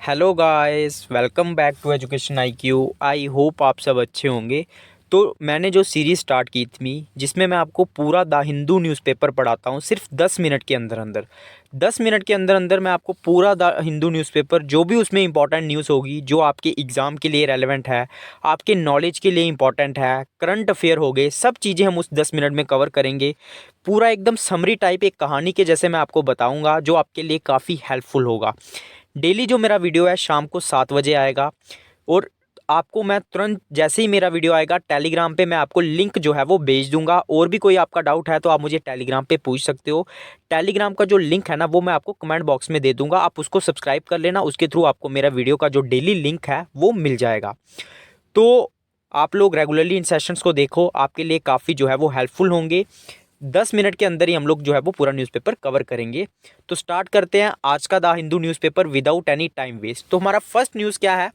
Hello guys, welcome back to education IQ। I hope आप सब अच्छे होंगे। तो मैंने जो सीरीज़ स्टार्ट की थी जिसमें मैं आपको पूरा द हिंदू न्यूज़पेपर पढ़ाता हूँ सिर्फ 10 मिनट के अंदर अंदर। 10 मिनट के अंदर अंदर मैं आपको पूरा द हिंदू न्यूज़पेपर जो भी उसमें इंपॉर्टेंट न्यूज़ होगी, जो आपके एग्ज़ाम के लिए रेलेवेंट है, आपके नॉलेज के लिए इंपॉर्टेंट है, करंट अफेयर हो गए, सब चीज़ें हम उस 10 मिनट में कवर करेंगे। पूरा एकदम समरी टाइप एक कहानी के जैसे मैं आपको बताऊँगा, जो आपके लिए काफ़ी हेल्पफुल होगा। डेली जो मेरा वीडियो है शाम को 7 बजे आएगा। और आपको मैं तुरंत जैसे ही मेरा वीडियो आएगा टेलीग्राम पे मैं आपको लिंक जो है वो भेज दूंगा। और भी कोई आपका डाउट है तो आप मुझे टेलीग्राम पे पूछ सकते हो। टेलीग्राम का जो लिंक है ना वो मैं आपको कमेंट बॉक्स में दे दूंगा, आप उसको सब्सक्राइब कर लेना। उसके थ्रू आपको मेरा वीडियो का जो डेली लिंक है वो मिल जाएगा। तो आप लोग रेगुलरली इन सेशंस को देखो, आपके लिए काफ़ी जो है वो हेल्पफुल होंगे। 10 मिनट के अंदर ही हम लोग जो है वो पूरा न्यूज़पेपर कवर करेंगे। तो स्टार्ट करते हैं आज का the Hindu newspaper without any time waste. तो हमारा फर्स्ट न्यूज़ क्या है?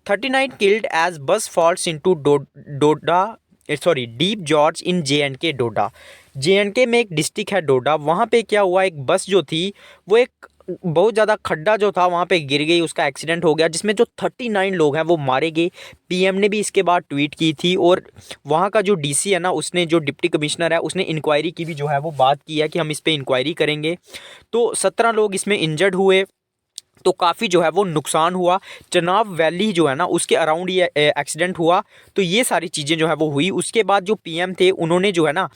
39 killed as bus falls into Doda, sorry deep gorge in JNK Doda. JNK में एक डिस्ट्रिक्ट है डोडा, वहाँ पे क्या हुआ, एक बस जो थी वो एक बहुत ज़्यादा खड्डा जो था वहाँ पे गिर गई, उसका एक्सीडेंट हो गया जिसमें जो 39 लोग हैं वो मारे गए। PM ने भी इसके बाद ट्वीट की थी। और वहाँ का जो DC है ना, उसने, जो डिप्टी कमिश्नर है, उसने इंक्वायरी की भी जो है वो बात की है कि हम इस पर इंक्वायरी करेंगे। तो 17 लोग इसमें इंजर्ड हुए, तो काफ़ी जो है वो नुकसान हुआ। चनाब वैली जो है ना उसके अराउंड ये एक्सीडेंट हुआ। तो ये सारी चीज़ें जो है वो हुई। उसके बाद जो PM थे उन्होंने जो है ना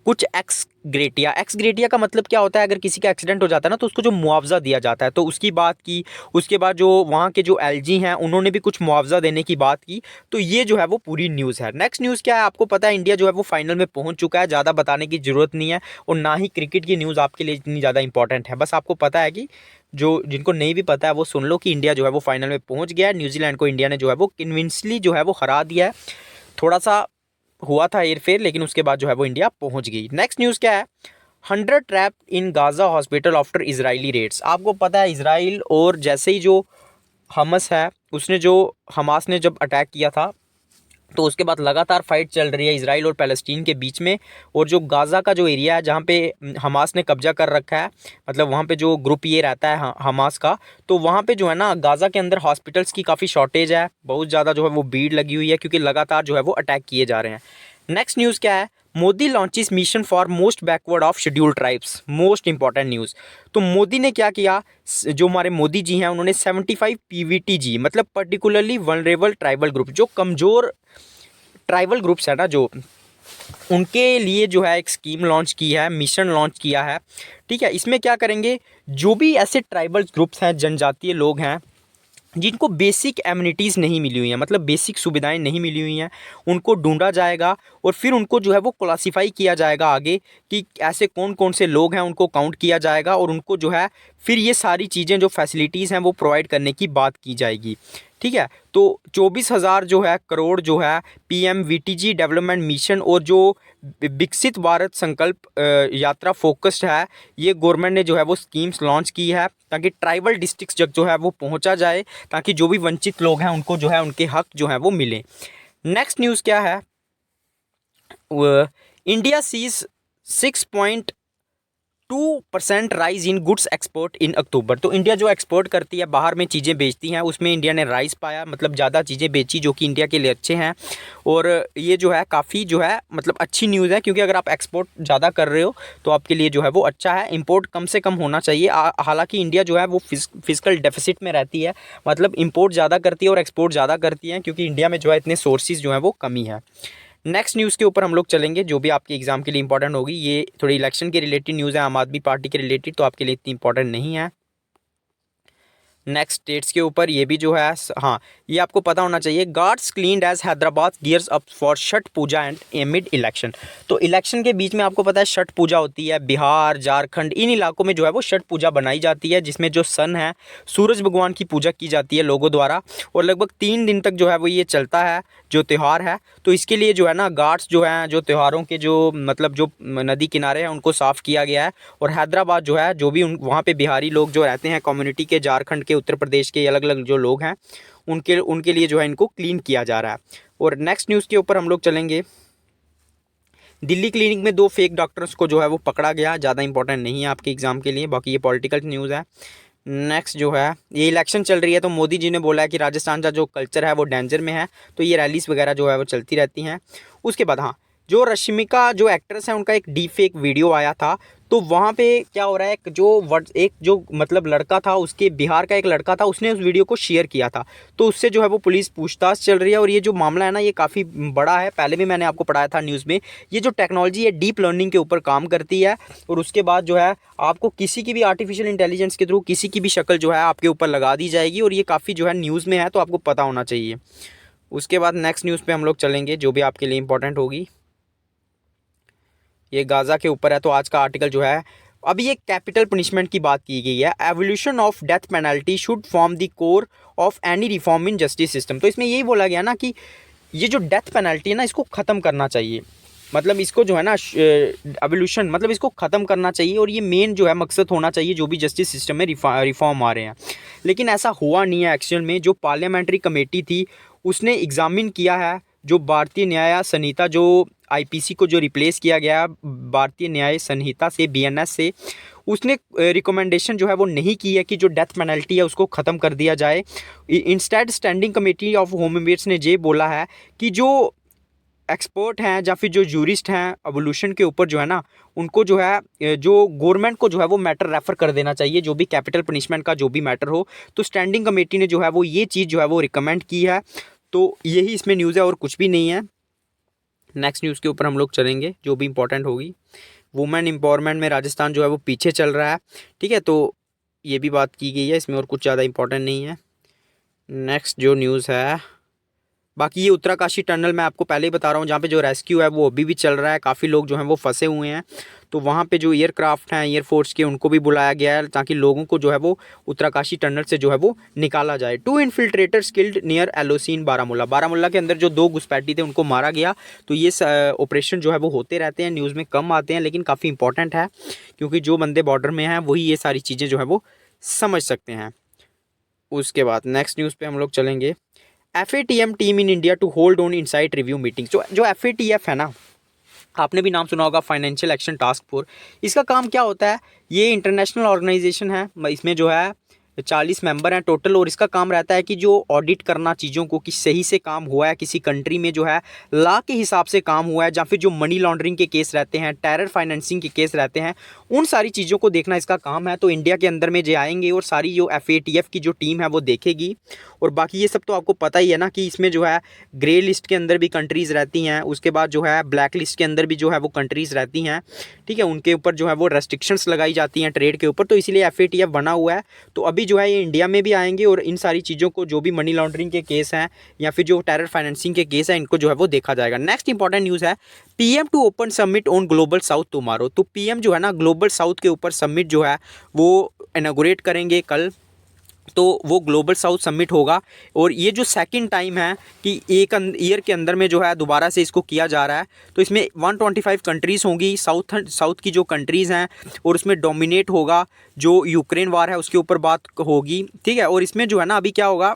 कुछ एक्स ग्रेटिया का मतलब क्या होता है, अगर किसी का एक्सीडेंट हो जाता है ना तो उसको जो मुआवजा दिया जाता है, तो उसकी बात की। उसके बाद जो वहाँ के जो LG हैं उन्होंने भी कुछ मुआवजा देने की बात की। तो ये जो है वो पूरी न्यूज़ है। नेक्स्ट न्यूज़ क्या है? आपको पता है इंडिया जो है वो फाइनल में पहुँच चुका है, ज़्यादा बताने की ज़रूरत नहीं है। और ना ही क्रिकेट की न्यूज़ आपके लिए इतनी ज़्यादा इंपॉर्टेंट है। बस आपको पता है कि जो जिनको नहीं भी पता है वो सुन लो कि इंडिया जो है वो फाइनल में पहुँच गया है। न्यूजीलैंड को इंडिया ने जो है वो कन्विंसली जो है वो हरा दिया है। थोड़ा सा हुआ था हेरफेर, लेकिन उसके बाद जो है वो इंडिया पहुंच गई। नेक्स्ट न्यूज़ क्या है? 100 trap in Gaza hospital after Israeli raids. आपको पता है इसराइल और जैसे ही जो हमस है, उसने जो हमास ने जब अटैक किया था तो उसके बाद लगातार फाइट चल रही है इसराइल और पैलेस्टीन के बीच में। और जो गाज़ा का जो एरिया है जहाँ पे हमास ने कब्जा कर रखा है, मतलब वहाँ पे जो ग्रुप ये रहता है हमास का, तो वहाँ पे जो है ना गाज़ा के अंदर हॉस्पिटल्स की काफ़ी शॉर्टेज है, बहुत ज़्यादा जो है वो भीड़ लगी हुई है क्योंकि लगातार जो है वो अटैक किए जा रहे हैं। नेक्स्ट न्यूज़ क्या है? Modi launches mission for most backward of scheduled tribes. Most important news. तो मोदी ने क्या किया? जो हमारे मोदी जी हैं उन्होंने 75 PVTG, मतलब पर्टिकुलरली वनरेबल ट्राइबल ग्रुप, जो कमज़ोर ट्राइबल ग्रुप्स है ना, जो उनके लिए जो है एक स्कीम लॉन्च की है, मिशन लॉन्च किया है। ठीक है, इसमें क्या करेंगे? जो भी ऐसे ट्राइबल ग्रुप्स हैं, जनजातीय लोग हैं जिनको बेसिक एमिनिटीज़ नहीं मिली हुई हैं, मतलब बेसिक सुविधाएं नहीं मिली हुई हैं, उनको ढूंढा जाएगा और फिर उनको जो है वो क्लासीफाई किया जाएगा आगे कि ऐसे कौन कौन से लोग हैं, उनको काउंट किया जाएगा और उनको जो है फिर ये सारी चीज़ें, जो फैसिलिटीज़ हैं, वो प्रोवाइड करने की बात की जाएगी। ठीक है, तो 24,000 जो है करोड़ जो है PMVTG डेवलपमेंट मिशन और जो विकसित भारत संकल्प यात्रा फोकस्ड है, ये गवर्नमेंट ने जो है वो स्कीम्स लॉन्च की है ताकि ट्राइबल डिस्ट्रिक्ट्स जो है वो पहुंचा जाए, ताकि जो भी वंचित लोग हैं उनको जो है उनके हक जो है वो मिले। नेक्स्ट न्यूज़ क्या है? India sees 6.2% rise in goods export in October. तो इंडिया जो एक्सपोर्ट करती है, बाहर में चीज़ें बेचती हैं, उसमें इंडिया ने राइज पाया, मतलब ज़्यादा चीज़ें बेची जो कि इंडिया के लिए अच्छे हैं। और ये जो है काफ़ी जो है मतलब अच्छी न्यूज़ है, क्योंकि अगर आप एक्सपोर्ट ज़्यादा कर रहे हो तो आपके लिए जो है वो अच्छा है। इंपोर्ट कम से कम होना चाहिए। हालांकि इंडिया जो है वो फिजिकल डेफिसिट में रहती है, मतलब इंपोर्ट ज़्यादा करती है और एक्सपोर्ट ज़्यादा करती है, क्योंकि इंडिया में जो है इतने सोर्सेज जो है वो कमी है। नेक्स्ट न्यूज़ के ऊपर हम लोग चलेंगे जो भी आपके एग्जाम के लिए इंपॉर्टेंट होगी। ये थोड़ी इलेक्शन के रिलेटेड न्यूज़ है, आम आदमी पार्टी के रिलेटेड, तो आपके लिए इतनी इंपॉर्टेंट नहीं है। नेक्स्ट स्टेट्स के ऊपर ये भी जो है, हाँ, ये आपको पता होना चाहिए। Guards cleaned as Hyderabad gears up for Chhath Puja and amid election. तो इलेक्शन के बीच में आपको पता है छठ पूजा होती है, बिहार, झारखंड, इन इलाकों में जो है वो छठ पूजा बनाई जाती है, जिसमें जो सन है, सूरज भगवान की पूजा की जाती है लोगों द्वारा। और लगभग 3 दिन तक जो है वो ये चलता है जो त्यौहार है। तो इसके लिए जो है ना गार्ड्स जो हैं, जो त्योहारों के जो मतलब जो नदी किनारे हैं उनको साफ़ किया गया है। और हैदराबाद जो है, जो भी वहाँ पे बिहारी लोग जो रहते हैं कम्युनिटी के, झारखंड के, उत्तर प्रदेश के अलग अलग जो लोग हैं, उनके उनके लिए जो है इनको क्लीन किया जा रहा है। और नेक्स्ट न्यूज़ के ऊपर हम लोग चलेंगे। दिल्ली क्लिनिक में 2 फेक डॉक्टर्स को जो है वो पकड़ा गया। ज़्यादा इंपॉर्टेंट नहीं है आपके एग्जाम के लिए, बाकी ये पॉलिटिकल न्यूज़ है। नेक्स्ट जो है, ये इलेक्शन चल रही है तो मोदी जी ने बोला है कि राजस्थान का जो कल्चर है वो डेंजर में है, तो ये रैलीज वगैरह जो है वो चलती रहती हैं। उसके बाद हाँ, जो रश्मिका जो एक्ट्रेस है उनका एक डीप फेक वीडियो आया था, तो वहाँ पे क्या हो रहा है, एक जो मतलब लड़का था, उसके बिहार का एक लड़का था, उसने उस वीडियो को शेयर किया था, तो उससे जो है वो पुलिस पूछताछ चल रही है। और ये जो मामला है ना, ये काफ़ी बड़ा है, पहले भी मैंने आपको पढ़ाया था न्यूज़ में। ये जो टेक्नोलॉजी है डीप लर्निंग के ऊपर काम करती है, और उसके बाद जो है आपको किसी की भी आर्टिफिशियल इंटेलिजेंस के थ्रू किसी की भी शक्ल जो है आपके ऊपर लगा दी जाएगी, और ये काफ़ी जो है न्यूज़ में है, तो आपको पता होना चाहिए। उसके बाद नेक्स्ट न्यूज़ पे हम लोग चलेंगे जो भी आपके लिए इंपॉर्टेंट होगी। ये गाज़ा के ऊपर है, तो आज का आर्टिकल जो है, अभी ये कैपिटल पनिशमेंट की बात की गई है। Evolution of death penalty should form the core of any reform in justice system. तो इसमें यही बोला गया ना कि ये जो डेथ पेनल्टी है ना, इसको ख़त्म करना चाहिए, मतलब इसको जो है ना एवोल्यूशन मतलब इसको ख़त्म करना चाहिए, और ये मेन जो है मकसद होना चाहिए जो भी जस्टिस सिस्टम में रिफॉर्म आ रहे हैं। लेकिन ऐसा हुआ नहीं है एक्चुअल में। जो पार्लियामेंट्री कमेटी थी उसने एग्जामिन किया है, जो भारतीय न्याय संहिता, जो आईपीसी को जो रिप्लेस किया गया भारतीय न्याय संहिता से, बीएनएस से, उसने रिकमेंडेशन जो है वो नहीं की है कि जो डेथ पेनल्टी है उसको ख़त्म कर दिया जाए। Instead standing committee of home affairs ने ये बोला है कि जो एक्सपर्ट हैं या फिर जो जूरिस्ट हैं एवोल्यूशन के ऊपर जो है ना, उनको जो है जो गवर्नमेंट को जो है वो मैटर रेफ़र कर देना चाहिए, जो भी कैपिटल पनिशमेंट का जो भी मैटर हो। तो स्टैंडिंग कमेटी ने जो है वो ये चीज़ जो है वो रिकमेंड की है। तो यही इसमें न्यूज़ है और कुछ भी नहीं है। नेक्स्ट न्यूज़ के ऊपर हम लोग चलेंगे जो भी इंपॉर्टेंट होगी। वुमेन एम्पावरमेंट में राजस्थान जो है वो पीछे चल रहा है, ठीक है, तो ये भी बात की गई है, इसमें और कुछ ज़्यादा इंपॉर्टेंट नहीं है। नेक्स्ट जो न्यूज़ है, बाकी ये उत्तराकाशी टनल मैं आपको पहले ही बता रहा हूँ, जहाँ पे जो रेस्क्यू है वो अभी भी चल रहा है, काफ़ी लोग जो हैं वो फंसे हुए हैं। तो वहाँ पे जो एयरक्राफ्ट हैं एयरफोर्स के, उनको भी बुलाया गया है ताकि लोगों को जो है वो उत्तराकाशी टनल से जो है वो निकाला जाए। 2 इन्फिल्ट्रेटर्स किल्ड नियर एलओसी इन बारामूला के अंदर जो 2 घुसपैठी थे उनको मारा गया। तो ये ऑपरेशन जो है वो होते रहते हैं, न्यूज़ में कम आते हैं लेकिन काफ़ी इंपॉर्टेंट है, क्योंकि जो बंदे बॉर्डर में हैं वही ये सारी चीज़ें जो है वो समझ सकते हैं। उसके बाद नेक्स्ट न्यूज़ पे हम लोग चलेंगे। FATF team in India to hold on insight review meeting. जो FATF है ना, आपने भी नाम सुना होगा, फाइनेंशियल एक्शन टास्क फोर्स। इसका काम क्या होता है, ये इंटरनेशनल ऑर्गेनाइजेशन है, इसमें जो है 40 मेंबर हैं टोटल, और इसका काम रहता है कि जो ऑडिट करना चीज़ों को कि सही से काम हुआ है किसी कंट्री में, जो है लॉ के हिसाब से काम हुआ है, या फिर जो मनी लॉन्ड्रिंग के केस रहते हैं, टेरर फाइनेंसिंग के केस रहते हैं, उन सारी चीज़ों को देखना इसका काम है। तो इंडिया के अंदर में जो आएंगे और सारी जो FATF की जो टीम है वो देखेगी। और बाकी ये सब तो आपको पता ही है ना कि इसमें जो है ग्रे लिस्ट के अंदर भी कंट्रीज़ रहती हैं, उसके बाद जो है ब्लैक लिस्ट के अंदर भी जो है वो कंट्रीज़ रहती हैं, ठीक है, उनके ऊपर जो है वो रेस्ट्रिक्शंस लगाई जाती हैं ट्रेड के ऊपर। तो इसीलिए FATF बना हुआ है। तो अभी जो है ये इंडिया में भी आएंगे और इन सारी चीज़ों को, जो भी मनी लॉन्ड्रिंग के केस हैं या फिर जो टेरर फाइनेंसिंग के केस हैं, इनको जो है वो देखा जाएगा। नेक्स्ट इंपॉर्टेंट न्यूज़ है, PM to open summit on global south tomorrow. तो PM जो है ना ग्लोबल साउथ के ऊपर समिट जो है वो इनॉग्रेट करेंगे कल। तो वो ग्लोबल साउथ समिट होगा, और ये जो सेकंड टाइम है कि एक ईयर के अंदर में जो है दोबारा से इसको किया जा रहा है। तो इसमें 125 कंट्रीज़ होंगी, साउथ की जो कंट्रीज़ हैं, और उसमें डोमिनेट होगा जो यूक्रेन वार है उसके ऊपर बात होगी, ठीक है। और इसमें जो है ना अभी क्या होगा,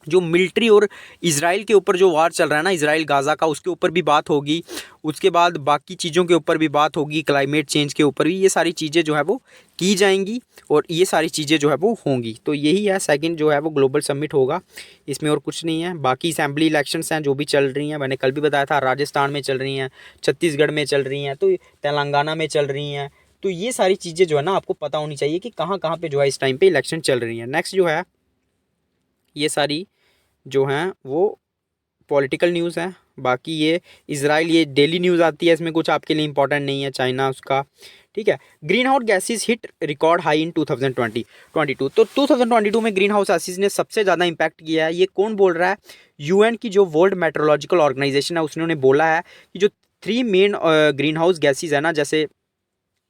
जो मिलिट्री और इजराइल के ऊपर जो वार चल रहा है ना, इजराइल गाज़ा का, उसके ऊपर भी बात होगी। उसके बाद बाकी चीज़ों के ऊपर भी बात होगी, क्लाइमेट चेंज के ऊपर भी, ये सारी चीज़ें जो है वो की जाएंगी, और ये सारी चीज़ें जो है वो होंगी। तो यही है, सेकंड जो है वो ग्लोबल समिट होगा, इसमें और कुछ नहीं है। बाकी असेंबली इलेक्शंस हैं जो भी चल रही हैं, मैंने कल भी बताया था, राजस्थान में चल रही हैं, छत्तीसगढ़ में चल रही हैं, तो तेलंगाना में चल रही हैं। तो ये सारी चीज़ें जो है ना आपको पता होनी चाहिए कि कहाँ कहाँ पर जो है इस टाइम पर इलेक्शन चल रही हैं। नेक्स्ट जो है, ये सारी जो हैं वो पॉलिटिकल न्यूज़ है। बाकी ये इजराइल, ये डेली न्यूज़ आती है, इसमें कुछ आपके लिए इंपॉर्टेंट नहीं है। चाइना उसका, ठीक है। Green house gases hit record high in 2022। तो 2022 में ग्रीन हाउस गैसेज ने सबसे ज़्यादा इम्पैक्ट किया है। ये कौन बोल रहा है, UN की जो वर्ल्ड मेट्रोलॉजिकल ऑर्गेनाइजेशन है, उसने बोला है कि जो 3 मेन ग्रीन हाउस गैसेज है ना, जैसे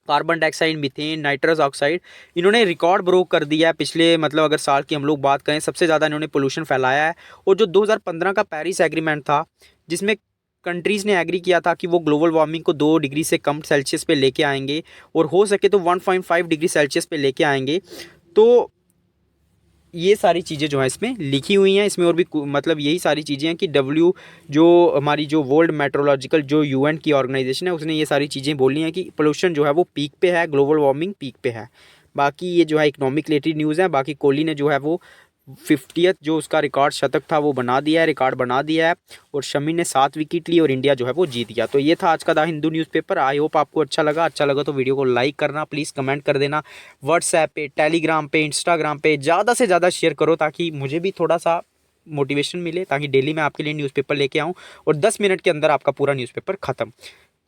carbon dioxide, methane, nitrous oxide, इन्होंने रिकॉर्ड ब्रोक कर दिया है पिछले, मतलब अगर साल की हम लोग बात करें, सबसे ज़्यादा इन्होंने पोल्यूशन फैलाया है। और जो 2015 का पेरिस एग्रीमेंट था, जिसमें कंट्रीज़ ने एग्री किया था कि वो ग्लोबल वार्मिंग को 2 डिग्री से कम सेल्सियस पे लेके आएंगे, और हो सके तो 1.5 डिग्री सेल्सियस पे लेके आएंगे। तो ये सारी चीज़ें जो हैं इसमें लिखी हुई हैं। इसमें और भी मतलब यही सारी चीज़ें हैं कि जो हमारी जो वर्ल्ड मेट्रोलॉजिकल जो UN की ऑर्गेनाइजेशन है, उसने ये सारी चीज़ें बोली हैं कि पोल्यूशन जो है वो पीक पे है, ग्लोबल वार्मिंग पीक पे है। बाकी ये जो है इकोनॉमिक रिलेटेड न्यूज़ है। बाकी कोहली ने जो है वो 50th जो उसका रिकॉर्ड शतक था वो बना दिया है, रिकॉर्ड बना दिया है। और शमी ने 7 विकेट ली और इंडिया जो है वो जीत गया। तो ये था आज का the Hindu newspaper. I hope आपको अच्छा लगा तो वीडियो को लाइक करना, प्लीज़ कमेंट कर देना। व्हाट्सएप पे, टेलीग्राम पे, इंस्टाग्राम पे ज़्यादा से ज़्यादा शेयर करो ताकि मुझे भी थोड़ा सा मोटिवेशन मिले, ताकि डेली मैं आपके लिए न्यूज़पेपर लेके आऊँ और 10 मिनट के अंदर आपका पूरा न्यूज़पेपर खत्म।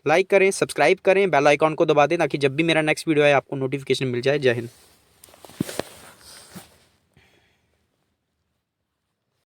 लाइक करें, सब्सक्राइब करें, बेल आइकॉन को दबा दें ताकि जब भी मेरा नेक्स्ट वीडियो आए आपको नोटिफिकेशन मिल जाए। जय हिंद।